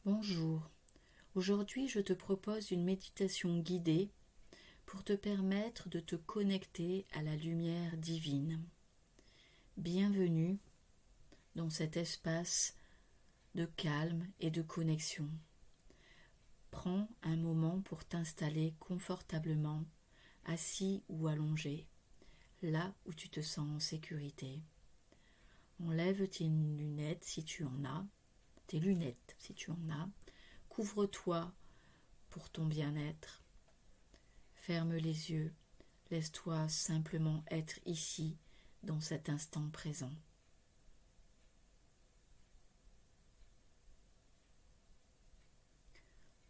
Bonjour, aujourd'hui je te propose une méditation guidée pour te permettre de te connecter à la lumière divine. Bienvenue dans cet espace de calme et de connexion. Prends un moment pour t'installer confortablement, assis ou allongé, là où tu te sens en sécurité. Enlève tes lunettes si tu en as, couvre-toi pour ton bien-être. Ferme les yeux, laisse-toi simplement être ici, dans cet instant présent.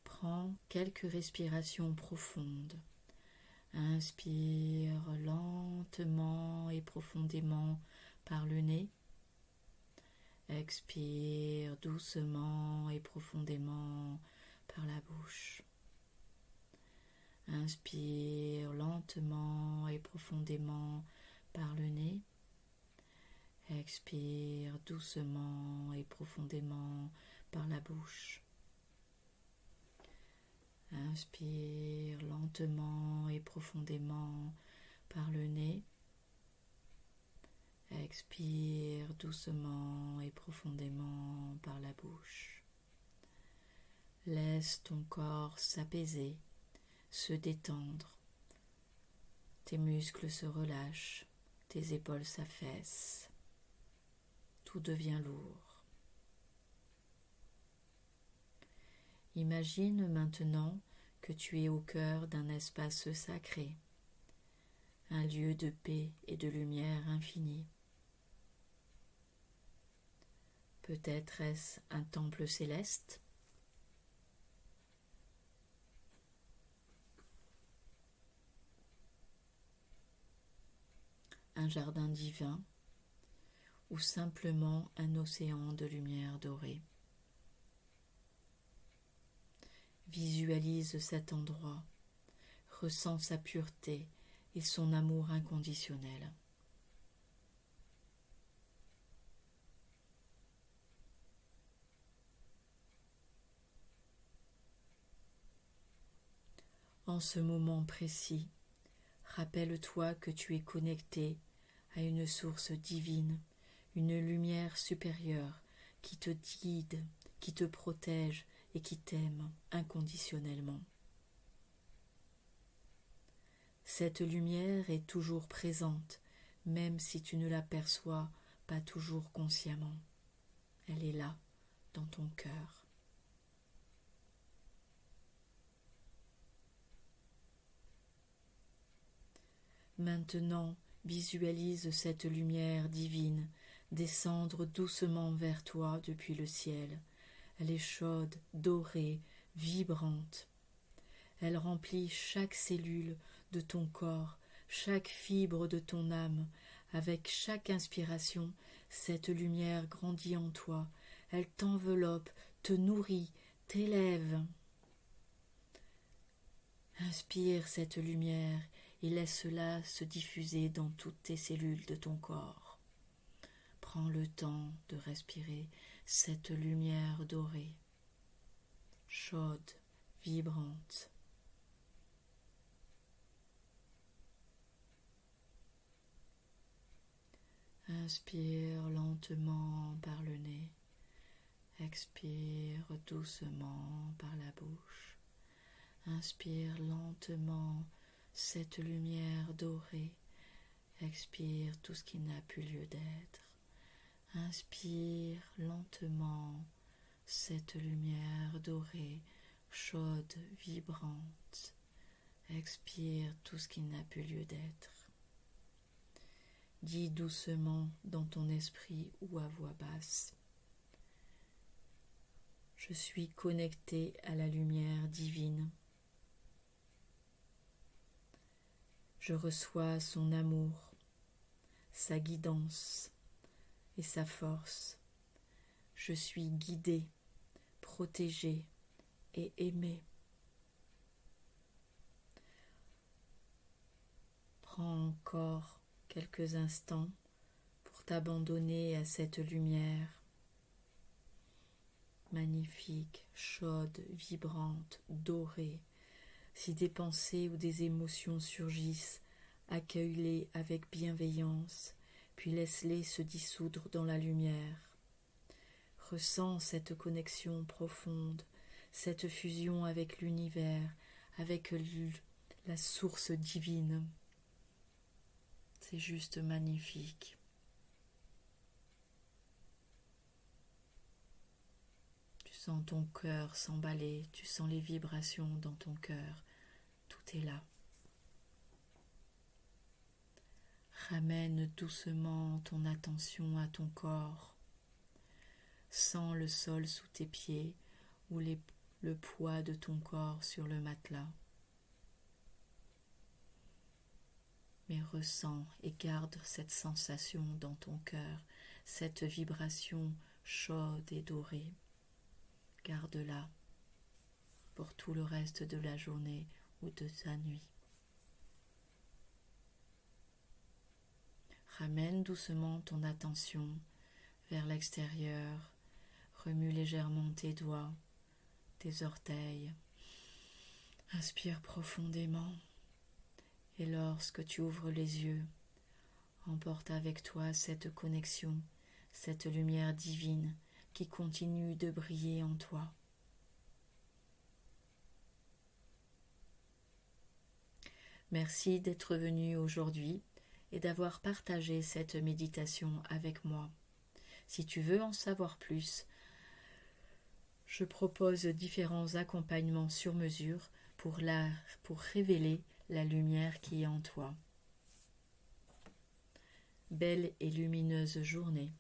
Prends quelques respirations profondes. Inspire lentement et profondément par le nez. Expire doucement et profondément par la bouche. Inspire lentement et profondément par le nez. Expire doucement et profondément par la bouche. Inspire lentement et profondément par le nez. Expire doucement et profondément par la bouche. Laisse ton corps s'apaiser, se détendre. Tes muscles se relâchent, tes épaules s'affaissent. Tout devient lourd. Imagine maintenant que tu es au cœur d'un espace sacré, un lieu de paix et de lumière infinie. Peut-être est-ce un temple céleste, un jardin divin ou simplement un océan de lumière dorée. Visualise cet endroit, ressens sa pureté et son amour inconditionnel. En ce moment précis, rappelle-toi que tu es connecté à une source divine, une lumière supérieure qui te guide, qui te protège et qui t'aime inconditionnellement. Cette lumière est toujours présente, même si tu ne l'aperçois pas toujours consciemment. Elle est là, dans ton cœur. Maintenant, visualise cette lumière divine descendre doucement vers toi depuis le ciel. Elle est chaude, dorée, vibrante. Elle remplit chaque cellule de ton corps, chaque fibre de ton âme. Avec chaque inspiration, cette lumière grandit en toi. Elle t'enveloppe, te nourrit, t'élève. Inspire cette lumière et laisse-la se diffuser dans toutes tes cellules de ton corps. Prends le temps de respirer cette lumière dorée, chaude, vibrante. Inspire lentement par le nez. Expire doucement par la bouche. Inspire lentement cette lumière dorée. Expire tout ce qui n'a plus lieu d'être. Inspire lentement cette lumière dorée, chaude, vibrante. Expire tout ce qui n'a plus lieu d'être. Dis doucement dans ton esprit ou à voix basse: je suis connecté à la lumière divine. Je reçois son amour, sa guidance et sa force. Je suis guidé, protégé et aimé. Prends encore quelques instants pour t'abandonner à cette lumière. magnifique, chaude, vibrante, dorée. Si des pensées ou des émotions surgissent, accueille-les avec bienveillance, puis laisse-les se dissoudre dans la lumière. Ressens cette connexion profonde, cette fusion avec l'univers, avec la source divine. C'est juste magnifique. Tu sens ton cœur s'emballer, tu sens les vibrations dans ton cœur. Tout est là. Ramène doucement ton attention à ton corps. Sens le sol sous tes pieds ou le poids de ton corps sur le matelas. Mais ressens et garde cette sensation dans ton cœur, cette vibration chaude et dorée. Garde-la pour tout le reste de la journée ou de ta nuit. Ramène doucement ton attention vers l'extérieur. Remue légèrement tes doigts, tes orteils. Inspire profondément. Et lorsque tu ouvres les yeux, emporte avec toi cette connexion, cette lumière divine qui continue de briller en toi. Merci d'être venu aujourd'hui et d'avoir partagé cette méditation avec moi. Si tu veux en savoir plus, je propose différents accompagnements sur mesure pour révéler la lumière qui est en toi. Belle et lumineuse journée.